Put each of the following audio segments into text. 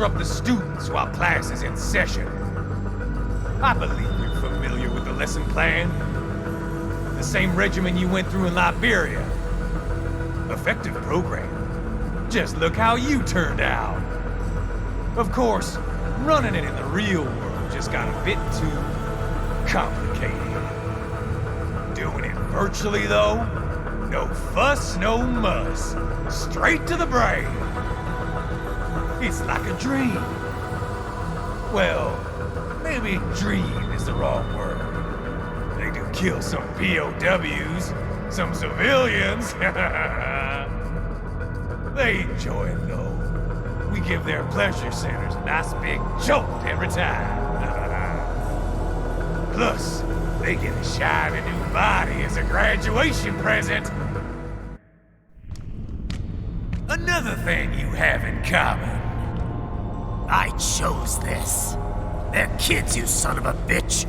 disrupt the students while class is in session. I believe you're familiar with the lesson plan. The same regimen you went through in Liberia. Effective program. Just look how you turned out. Of course, running it in the real world just got a bit too complicated. Doing it virtually, though, no fuss, no muss. Straight to the brain. It's like a dream. Well, maybe dream is the wrong word. They do kill some POWs, some civilians. They enjoy it, though. We give their pleasure centers a nice big jolt every time. Plus, they get a shiny new body as a graduation present. Another thing you have in common. I chose this. They're kids, you son of a bitch.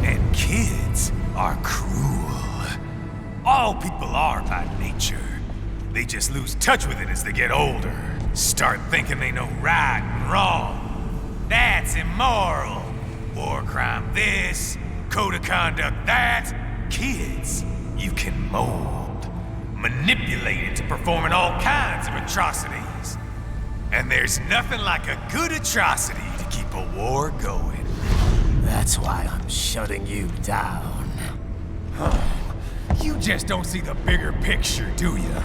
And kids are cruel. All people are by nature. They just lose touch with it as they get older. Start thinking they know right and wrong. That's immoral. War crime this, code of conduct that. Kids, you can mold, manipulate into performing all kinds of atrocities. And there's nothing like a good atrocity to keep a war going. That's why I'm shutting you down. You just don't see the bigger picture, do you?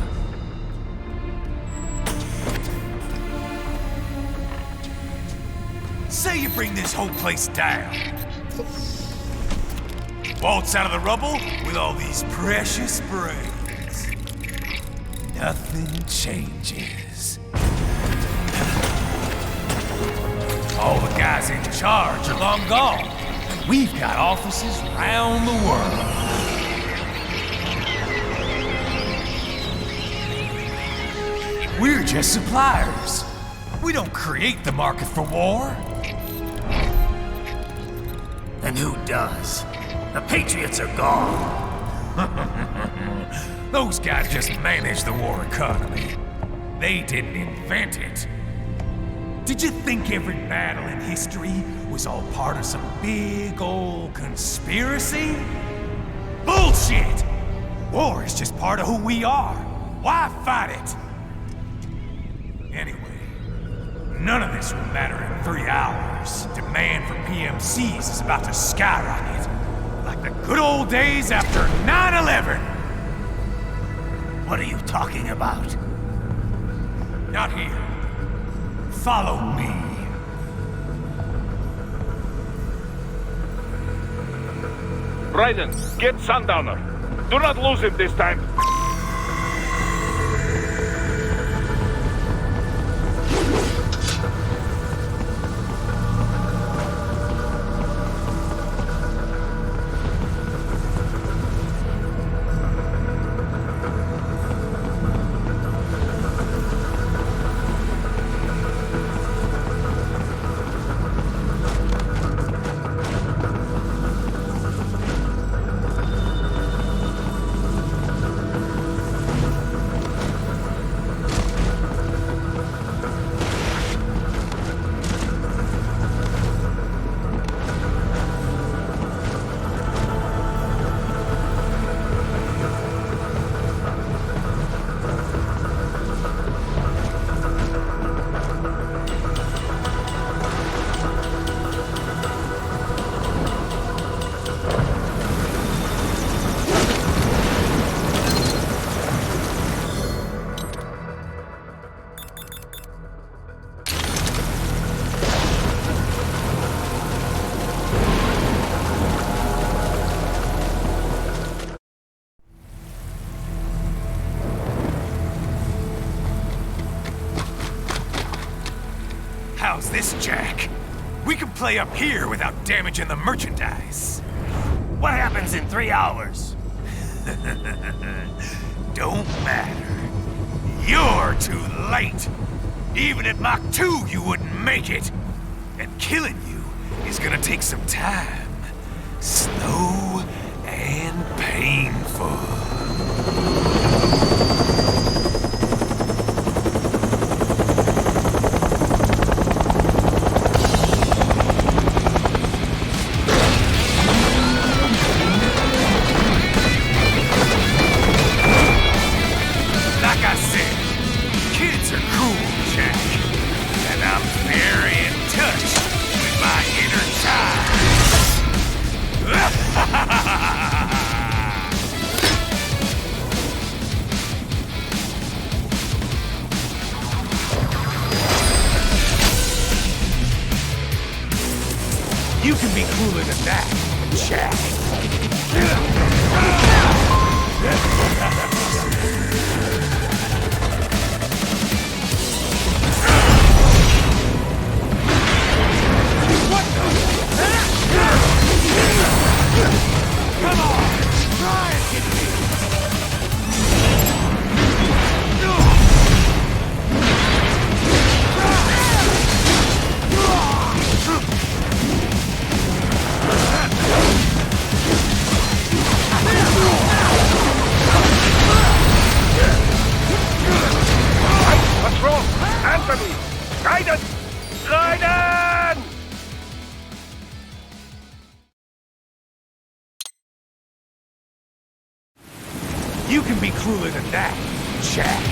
Say you bring this whole place down. Waltz out of the rubble with all these precious brains. Nothing changes. All the guys in charge are long gone. We've got offices around the world. We're just suppliers. We don't create the market for war. And who does? The Patriots are gone. Those guys just manage the war economy. They didn't invent it. Did you think every battle in history was all part of some big old conspiracy? Bullshit! War is just part of who we are. Why fight it? Anyway, none of this will matter in 3 hours. Demand for PMCs is about to skyrocket. Like the good old days after 9/11. What are you talking about? Not here. Follow me. Raiden, get Sundowner. Do not lose him this time. How's this, Jack? We can play up here without damaging the merchandise. What happens in 3 hours? Don't matter. You're too late. Even at Mach 2, you wouldn't make it. And killing you is gonna take some time. Slow and painful. You can be cooler than that, Jack. Come on! Try and hit me! What's wrong? Anthony! Raiden! Raiden! You can be crueler than that, Jack.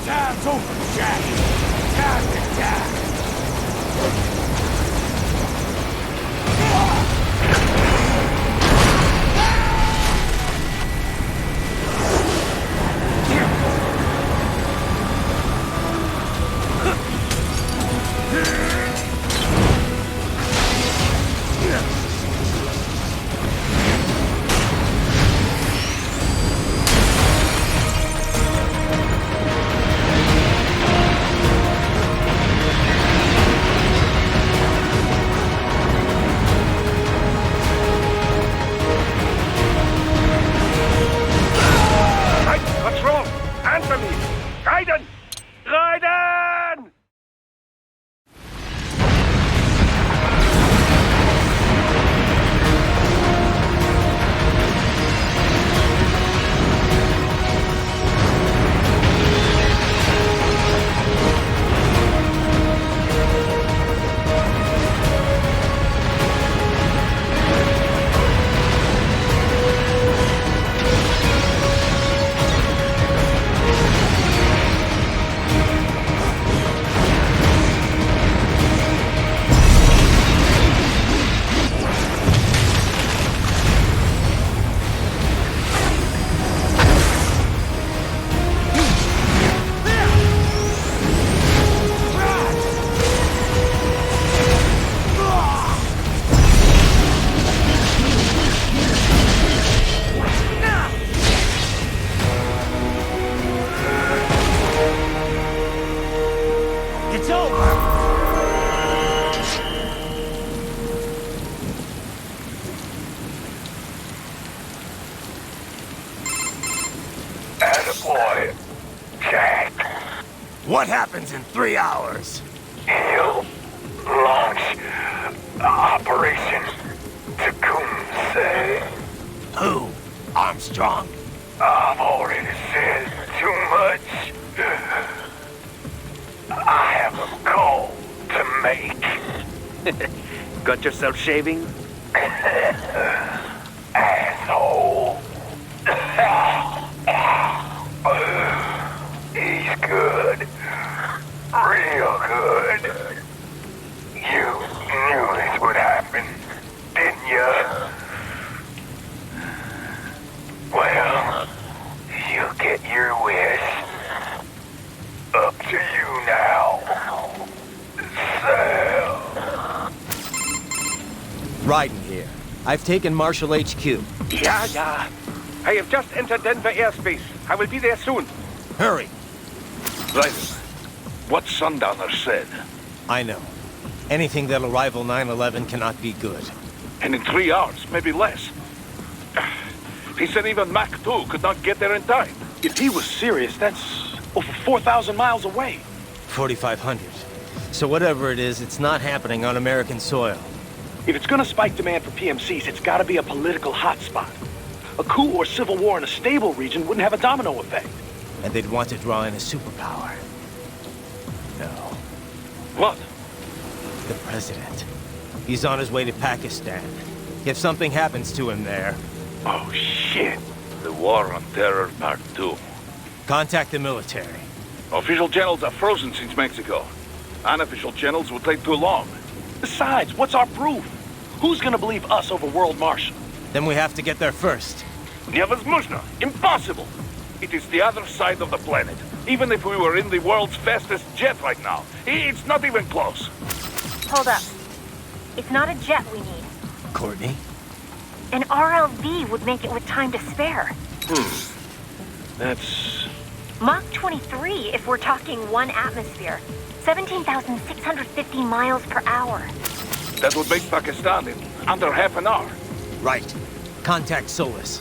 Time's over, Jack. Time to die. Raiden! Raiden! Attaboy, Jack. What happens in 3 hours? You launch Operation Tecumseh. Who? Armstrong? I've already said too much. I have a call to make. Got yourself shaving? Asshole. He's good. now. Sail. Raiden here. I've taken Marshall HQ. Yeah. I have just entered Denver airspace. I will be there soon. Hurry! Raiden, what Sundowner said. I know. Anything that'll rival 9/11 cannot be good. And in 3 hours, maybe less. He said even Mach 2 could not get there in time. If he was serious, that's over 4,000 miles away. 4,500. So whatever it is, it's not happening on American soil. If it's gonna spike demand for PMCs, it's gotta be a political hotspot. A coup or civil war in a stable region wouldn't have a domino effect. And they'd want to draw in a superpower. No. What? The president. He's on his way to Pakistan. If something happens to him there... Oh, shit. The War on Terror Part 2. Contact the military. Official channels are frozen since Mexico. Unofficial channels will take too long. Besides, what's our proof? Who's gonna believe us over World Marshal? Then we have to get there first. Невозможно. Impossible. It is the other side of the planet. Even if we were in the world's fastest jet right now, it's not even close. Hold up. It's not a jet we need. Courtney? An RLV would make it with time to spare. That's... Mach 23 if we're talking 1 atmosphere. 17,650 miles per hour. That would make Pakistan in under half an hour. Right. Contact Solus.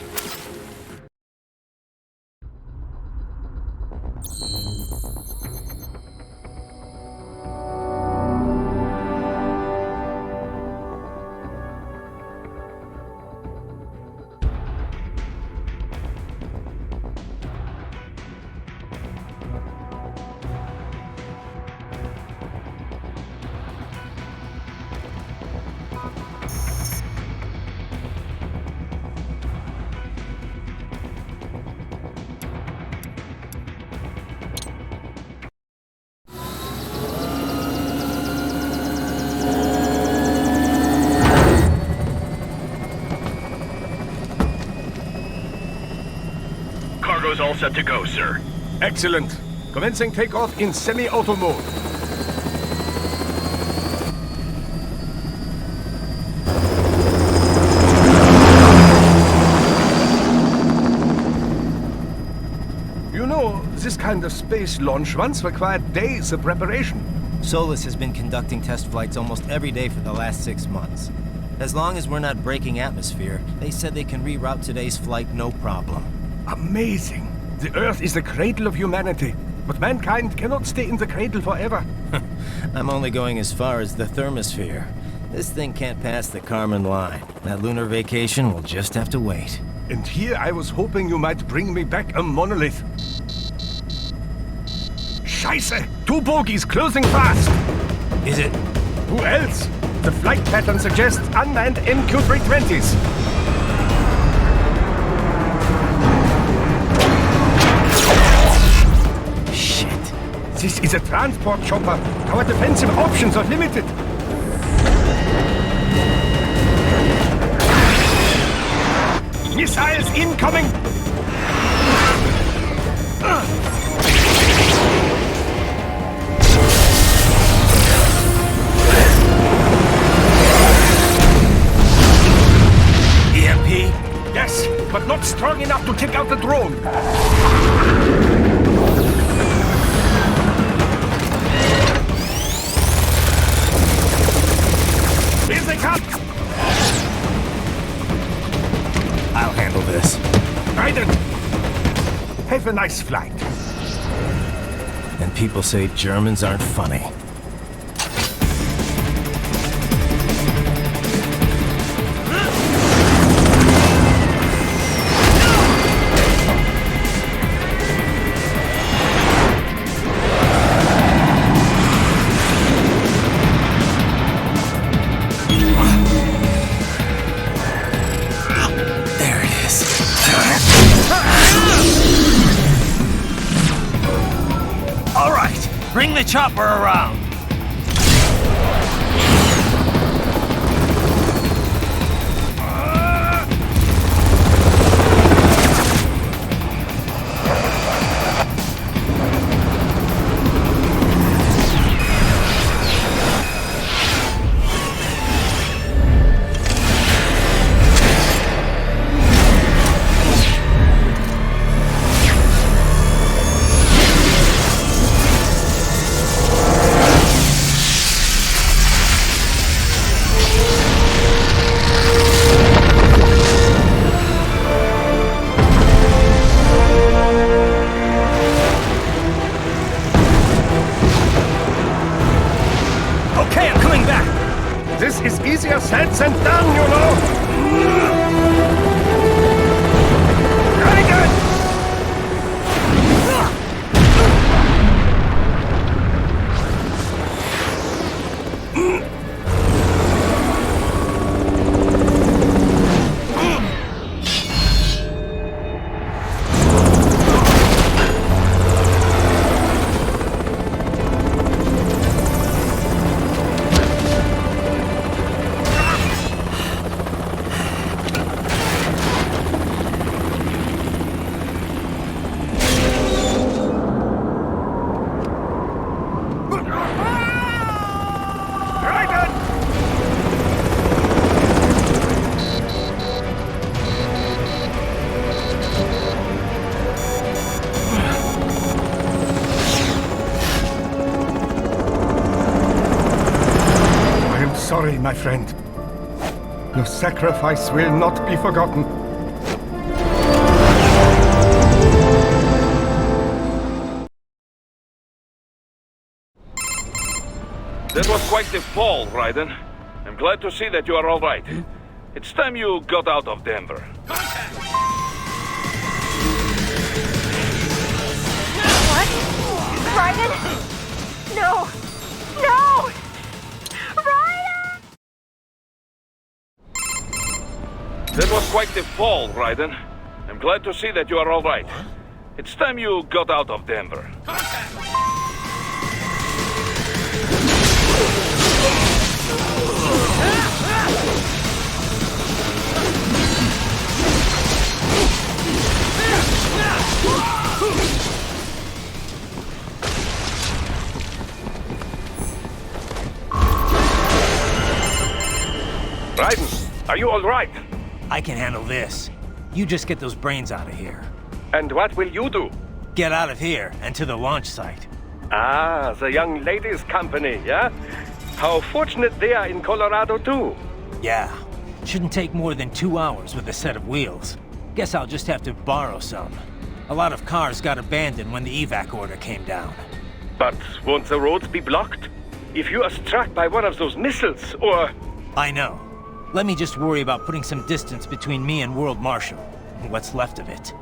Cargo's all set to go, sir. Excellent. Commencing takeoff in semi-auto mode. You know, this kind of space launch once required days of preparation. Solus has been conducting test flights almost every day for the last 6 months. As long as we're not breaking atmosphere, they said they can reroute today's flight no problem. Amazing. The Earth is the cradle of humanity, but mankind cannot stay in the cradle forever. I'm only going as far as the thermosphere. This thing can't pass the Kármán line. That lunar vacation will just have to wait. And here I was hoping you might bring me back a monolith. Scheiße! 2 bogies closing fast! Is it? Who else? The flight pattern suggests unmanned MQ-320s. Shit. This is a transport chopper. Our defensive options are limited. Missiles incoming! EMP? Yes, but not strong enough to take out the drone. Here they come! I'll handle this. Raiden! Have a nice flight. And people say Germans aren't funny. There it is. All right, bring the chopper around. Okay, I'm coming back. This is easier said than done, you know. Reagan! Sorry, my friend. Your sacrifice will not be forgotten. That was quite the fall, Raiden. I'm glad to see that you are all right. It's time you got out of Denver. What? Raiden? No! No! Raiden! That was quite the fall, Raiden. I'm glad to see that you are all right. It's time you got out of Denver. Raiden, are you all right? I can handle this. You just get those brains out of here. And what will you do? Get out of here and to the launch site. Ah, the young ladies' company, yeah? How fortunate they are in Colorado, too. Yeah. Shouldn't take more than 2 hours with a set of wheels. Guess I'll just have to borrow some. A lot of cars got abandoned when the evac order came down. But won't the roads be blocked? If you are struck by one of those missiles, or... I know. Let me just worry about putting some distance between me and World Marshal. What's left of it.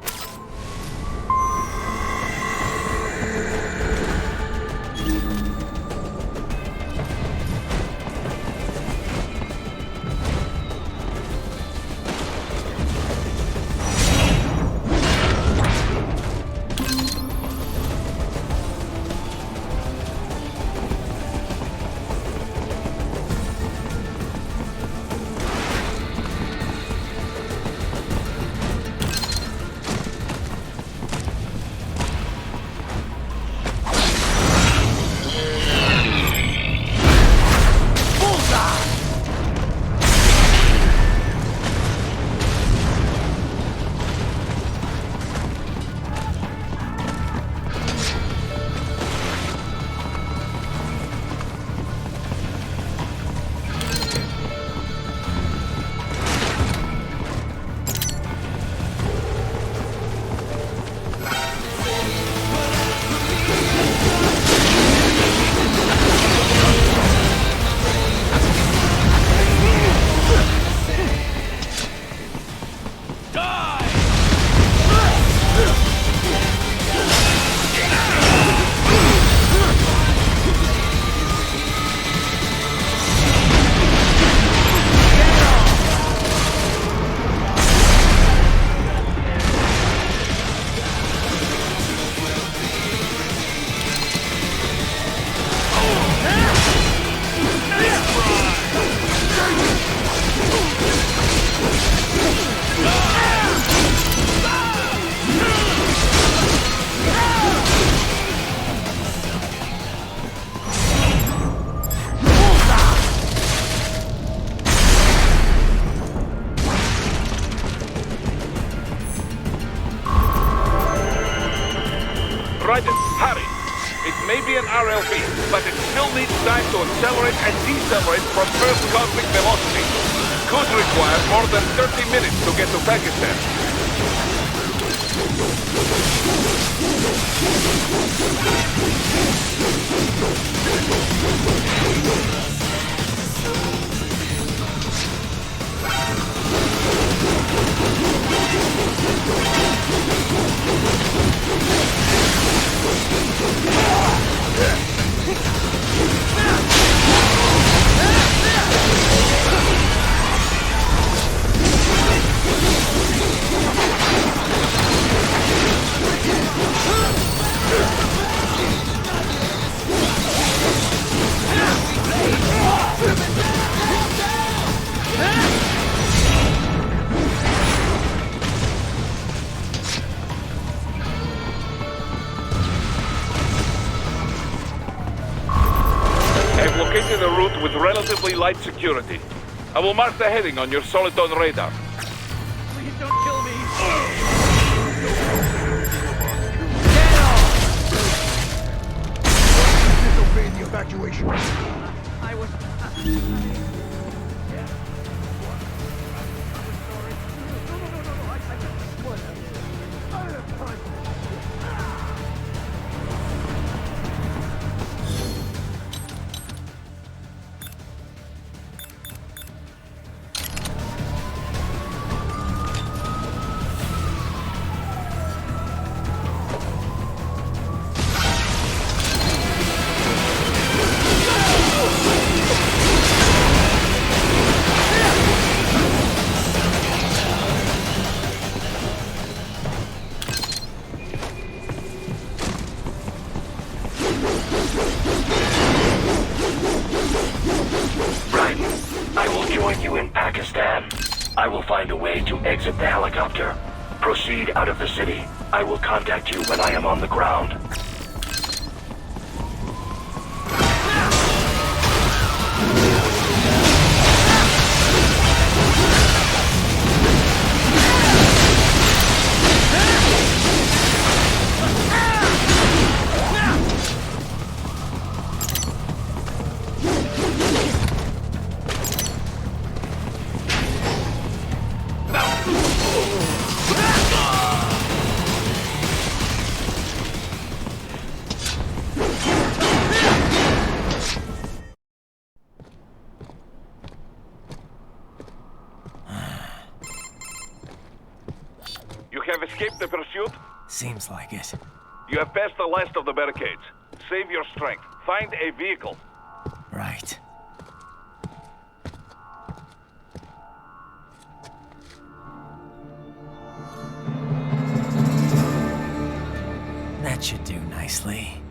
RLV, but it still needs time to accelerate and decelerate from first cosmic velocity. Could require more than 30 minutes to get to Pakistan. located a route with relatively light security. I will mark the heading on your Soliton radar. Please don't kill me. Disobey the evacuation. I was... I will find a way to exit the helicopter. Proceed out of the city. I will contact you when I am on the ground. You have escaped the pursuit? Seems like it. You have passed the last of the barricades. Save your strength. Find a vehicle. Right. That should do nicely.